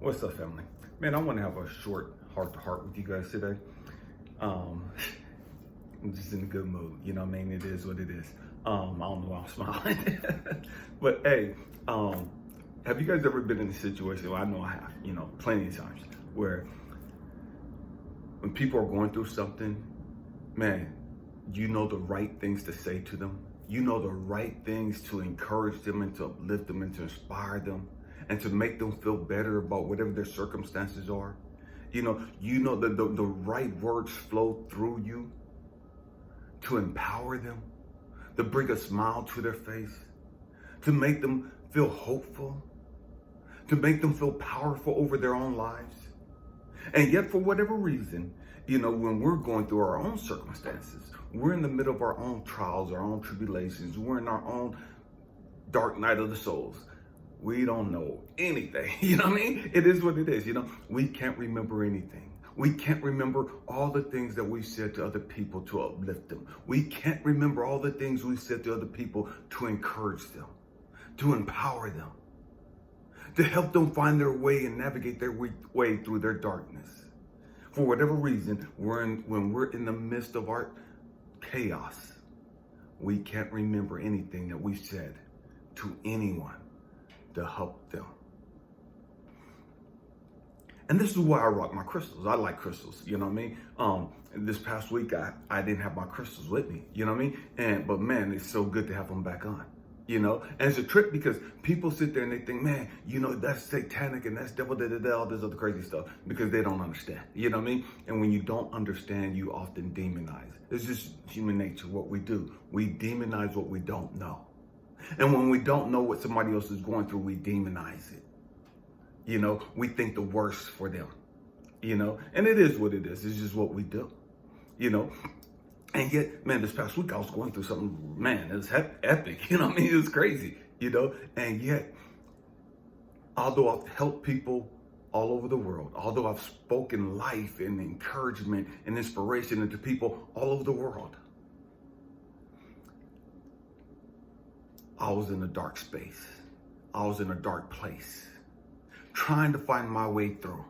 What's up, family? Man, I want to have a short heart-to-heart with you guys today. Um, I'm just in a good mood. You know what I mean? It is what it is. I don't know why I'm smiling. But hey, have you guys ever been in a situation, well, I know I have, plenty of times, where when people are going through something, man, you know the right things to say to them. You know the right things to encourage them and to uplift them and to inspire them and to make them feel better about whatever their circumstances are. You know that the right words flow through you to empower them, to bring a smile to their face, to make them feel hopeful, to make them feel powerful over their own lives. And yet, for whatever reason, when we're going through our own circumstances, we're in the middle of our own trials, our own tribulations, we're in our own dark night of the souls. We don't know anything. You know what I mean? It is what it is. We can't remember anything. We can't remember all the things that we said to other people to uplift them. We can't remember all the things we said to other people to encourage them, to empower them, to help them find their way and navigate their way through their darkness. For whatever reason, when we're in the midst of our chaos, we can't remember anything that we said to anyone to help them. And this is why I rock my crystals. I like crystals, you know what I mean? This past week, I didn't have my crystals with me, you know what I mean? But man, it's so good to have them back on. And it's a trip because people sit there and they think, man, that's satanic and that's devil, all this other crazy stuff, because they don't understand, you know what I mean? And when you don't understand, you often demonize. It's just human nature, what we do. We demonize what we don't know. And when we don't know what somebody else is going through, we demonize it. We think the worst for them, and it is what it is. It's just what we do, And yet, man, this past week I was going through something, man, it was epic, it was crazy, And yet, although I've helped people all over the world, although I've spoken life and encouragement and inspiration into people all over the world, I was in a dark space. I was in a dark place, trying to find my way through.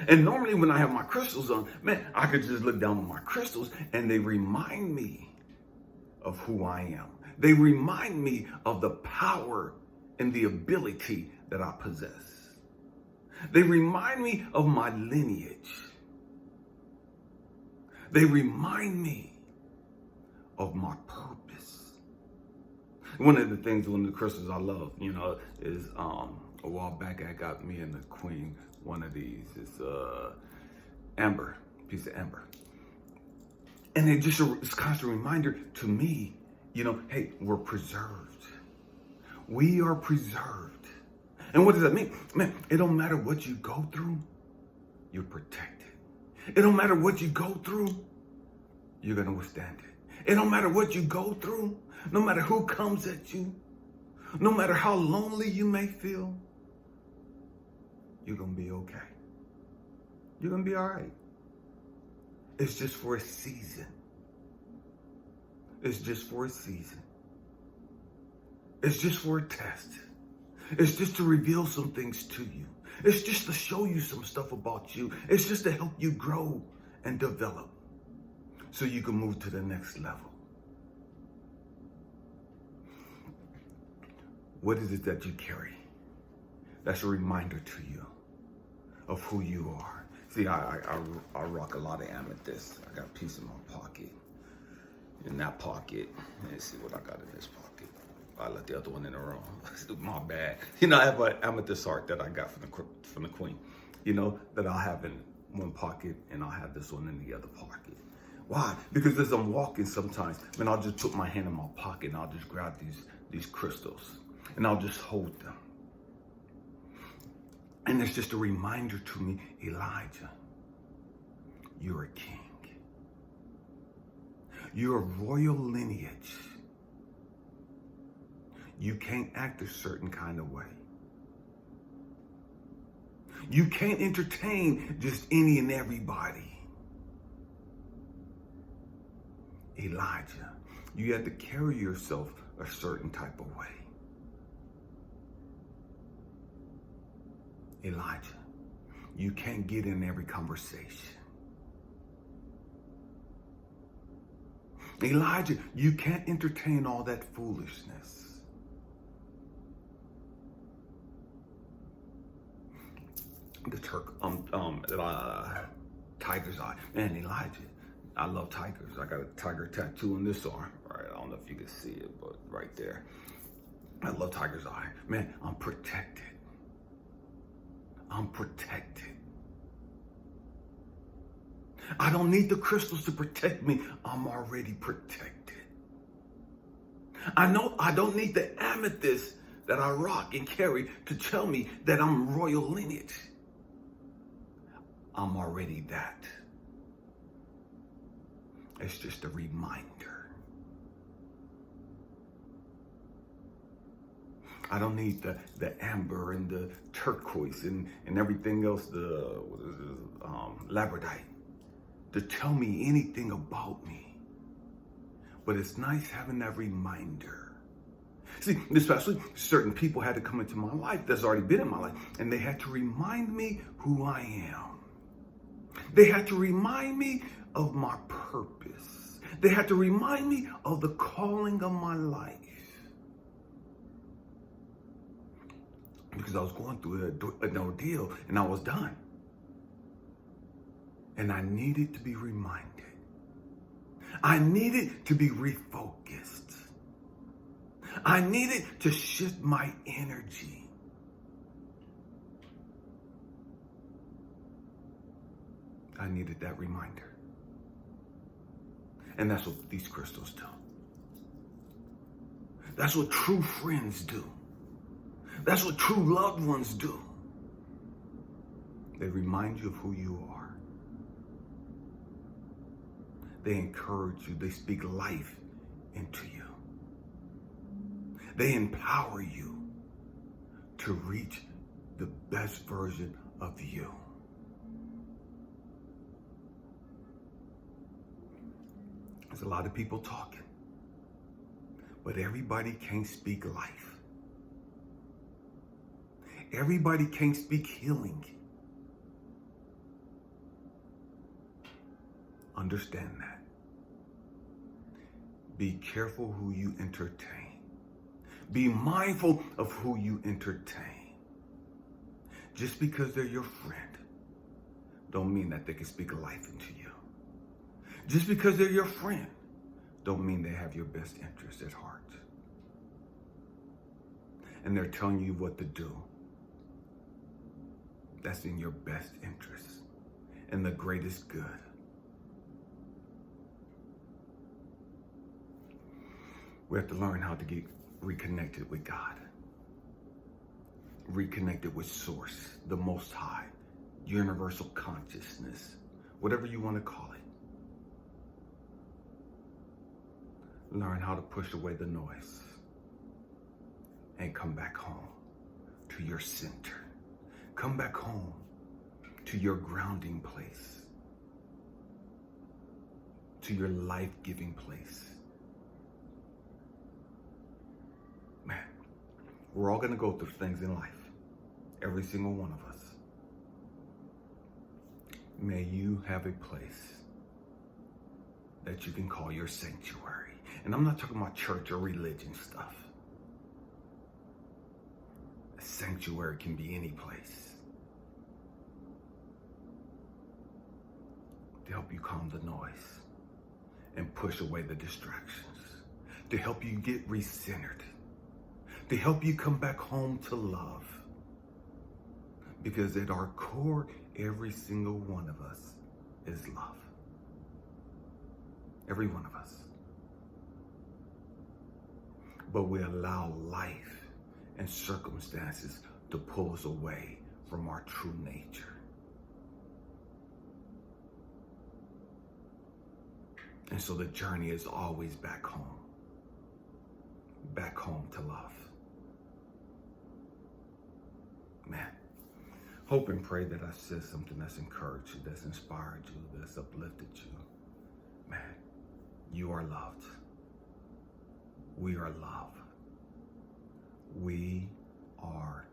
And normally when I have my crystals on, man, I could just look down on my crystals and they remind me of who I am. They remind me of the power and the ability that I possess. They remind me of my lineage. They remind me of my purpose. One of the crystals I love, is a while back I got me and the queen one of these. It's amber, piece of amber. And it's a constant reminder to me, hey, we're preserved. We are preserved. And what does that mean? Man, it don't matter what you go through, you're protected. It don't matter what you go through, you're going to withstand it. It don't matter what you go through, no matter who comes at you, no matter how lonely you may feel, you're going to be okay. You're going to be all right. It's just for a season. It's just for a season. It's just for a test. It's just to reveal some things to you. It's just to show you some stuff about you. It's just to help you grow and develop so you can move to the next level. What is it that you carry? That's a reminder to you of who you are. See, I rock a lot of amethyst. I got a piece in my pocket. In that pocket, let's see what I got in this pocket. I left the other one in the room. My bad. I have an amethyst heart that I got from the queen. That I'll have in one pocket and I'll have this one in the other pocket. Why? Because as I'm walking sometimes, man, I'll just put my hand in my pocket and I'll just grab these crystals and I'll just hold them. And it's just a reminder to me, Elijah, you're a king. You're a royal lineage. You can't act a certain kind of way. You can't entertain just any and everybody. Elijah, you have to carry yourself a certain type of way. Elijah, you can't get in every conversation. Elijah, you can't entertain all that foolishness. The tiger's eye. Man, Elijah, I love tigers. I got a tiger tattoo on this arm. Right, I don't know if you can see it, but right there. I love tiger's eye. Man, I'm protected. I'm protected. I don't need the crystals to protect me. I'm already protected. I know I don't need the amethyst that I rock and carry to tell me that I'm royal lineage. I'm already that. It's just a reminder. I don't need the amber and the turquoise and everything else, labradorite, to tell me anything about me. But it's nice having that reminder. See, especially certain people had to come into my life that's already been in my life, and they had to remind me who I am. They had to remind me of my purpose. They had to remind me of the calling of my life. Because I was going through an ordeal and I was done. And I needed to be reminded. I needed to be refocused. I needed to shift my energy. I needed that reminder. And that's what these crystals do. That's what true friends do. That's what true loved ones do. They remind you of who you are. They encourage you. They speak life into you. They empower you to reach the best version of you. There's a lot of people talking, but everybody can't speak life. Everybody can't speak healing. Understand that. Be careful who you entertain. Be mindful of who you entertain. Just because they're your friend, don't mean that they can speak life into you. Just because they're your friend, don't mean they have your best interest at heart. And they're telling you what to do. That's in your best interest and the greatest good. We have to learn how to get reconnected with God. Reconnected with Source, the Most High, universal consciousness, whatever you want to call it. Learn how to push away the noise and come back home to your center. Come back home to your grounding place, to your life-giving place. Man, we're all going to go through things in life. Every single one of us. May you have a place that you can call your sanctuary. And I'm not talking about church or religion stuff. A sanctuary can be any place. To help you calm the noise and push away the distractions. To help you get recentered. To help you come back home to love. Because at our core, every single one of us is love. Every one of us. But we allow life and circumstances to pull us away from our true nature. And so the journey is always back home. Back home to love. Man, hope and pray that I said something that's encouraged you, that's inspired you, that's uplifted you. Man, you are loved. We are love. We are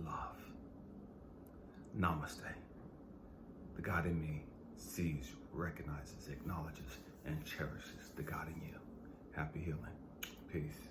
love. Namaste. The God in me sees, recognizes, acknowledges, and cherishes the God in you. Happy healing. Peace.